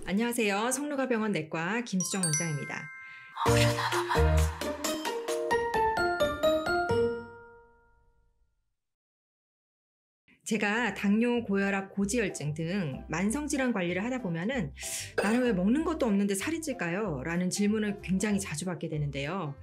안녕하세요. 성노가병원 내과 김수정 원장입니다. 제가 당뇨, 고혈압, 고지혈증 등 만성질환 관리를 하다 보면은 나는 왜 먹는 것도 없는데 살이 찔까요? 라는 질문을 굉장히 자주 받게 되는데요.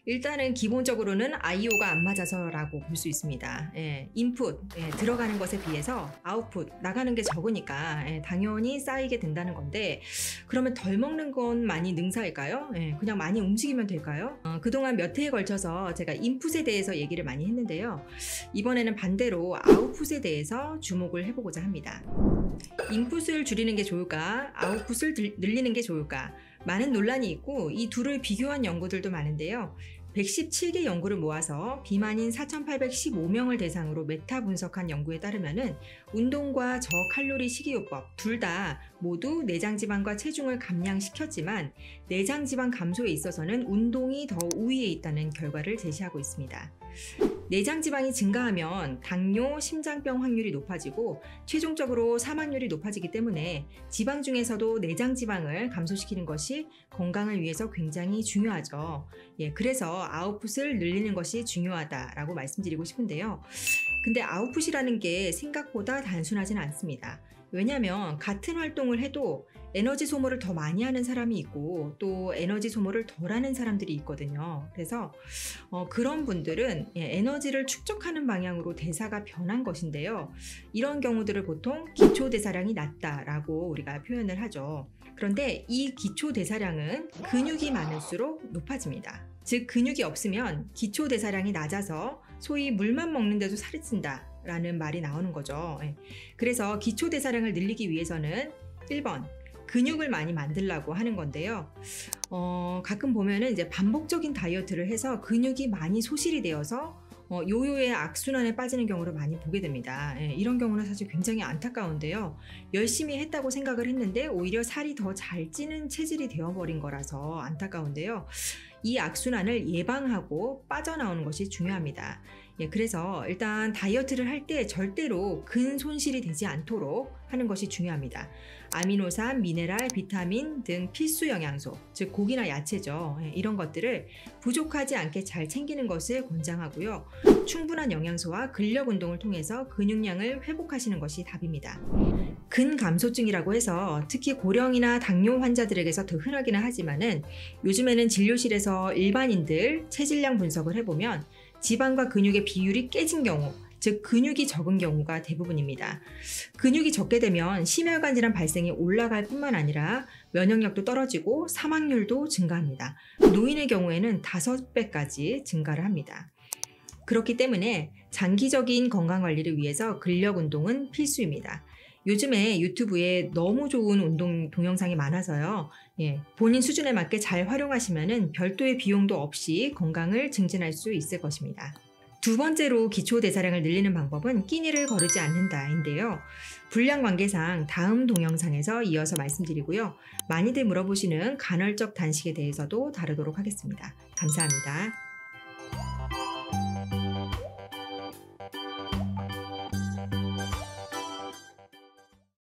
일단은 기본적으로는 아이오가 안 맞아서라고 볼 수 있습니다. 인풋, 들어가는 것에 비해서 아웃풋, 나가는 게 적으니까 당연히 쌓이게 된다는 건데, 그러면 덜 먹는 건 많이 능사일까요? 그냥 많이 움직이면 될까요? 그동안 몇 회에 걸쳐서 제가 인풋에 대해서 얘기를 많이 했는데요. 이번에는 반대로 아웃풋에 대해서 주목을 해보고자 합니다. 인풋을 줄이는 게 좋을까? 아웃풋을 늘리는 게 좋을까? 많은 논란이 있고 이 둘을 비교한 연구들도 많은데요. 117개 연구를 모아서 비만인 4,815명을 대상으로 메타 분석한 연구에 따르면은 운동과 저칼로리 식이요법 둘 다 모두 내장지방과 체중을 감량시켰지만 내장지방 감소에 있어서는 운동이 더 우위에 있다는 결과를 제시하고 있습니다. 내장지방이 증가하면 당뇨, 심장병 확률이 높아지고 최종적으로 사망률이 높아지기 때문에 지방 중에서도 내장지방을 감소시키는 것이 건강을 위해서 굉장히 중요하죠. 그래서 아웃풋을 늘리는 것이 중요하다라고 말씀드리고 싶은데요. 근데 아웃풋이라는 게 생각보다 단순하진 않습니다. 왜냐하면 같은 활동을 해도 에너지 소모를 더 많이 하는 사람이 있고 또 에너지 소모를 덜 하는 사람들이 있거든요. 그래서 그런 분들은 에너지를 축적하는 방향으로 대사가 변한 것인데요. 이런 경우들을 보통 기초대사량이 낮다라고 우리가 표현을 하죠. 그런데 이 기초대사량은 근육이 많을수록 높아집니다. 즉 근육이 없으면 기초대사량이 낮아서 소위 물만 먹는데도 살이 찐다 라는 말이 나오는 거죠. 그래서 기초대사량을 늘리기 위해서는 1번 근육을 많이 만들려고 하는 건데요. 가끔 보면은 이제 반복적인 다이어트를 해서 근육이 많이 소실이 되어서 요요의 악순환에 빠지는 경우를 많이 보게 됩니다. 이런 경우는 사실 굉장히 안타까운데요. 열심히 했다고 생각을 했는데 오히려 살이 더 잘 찌는 체질이 되어버린 거라서 안타까운데요. 이 악순환을 예방하고 빠져나오는 것이 중요합니다. 그래서 일단 다이어트를 할 때 절대로 근 손실이 되지 않도록 하는 것이 중요합니다. 아미노산, 미네랄, 비타민 등 필수 영양소, 즉 고기나 야채죠. 이런 것들을 부족하지 않게 잘 챙기는 것을 권장하고요. 충분한 영양소와 근력 운동을 통해서 근육량을 회복하시는 것이 답입니다. 근감소증이라고 해서 특히 고령이나 당뇨 환자들에게서 더 흔하기는 하지만은 요즘에는 진료실에서 일반인들 체질량 분석을 해보면 지방과 근육의 비율이 깨진 경우, 즉 근육이 적은 경우가 대부분입니다. 근육이 적게 되면 심혈관 질환 발생이 올라갈 뿐만 아니라 면역력도 떨어지고 사망률도 증가합니다. 노인의 경우에는 5배까지 증가를 합니다. 그렇기 때문에 장기적인 건강관리를 위해서 근력 운동은 필수입니다. 요즘에 유튜브에 너무 좋은 운동 동영상이 많아서요. 본인 수준에 맞게 잘 활용하시면 별도의 비용도 없이 건강을 증진할 수 있을 것입니다. 두 번째로 기초대사량을 늘리는 방법은 끼니를 거르지 않는다인데요. 분량 관계상 다음 동영상에서 이어서 말씀드리고요. 많이들 물어보시는 간헐적 단식에 대해서도 다루도록 하겠습니다. 감사합니다.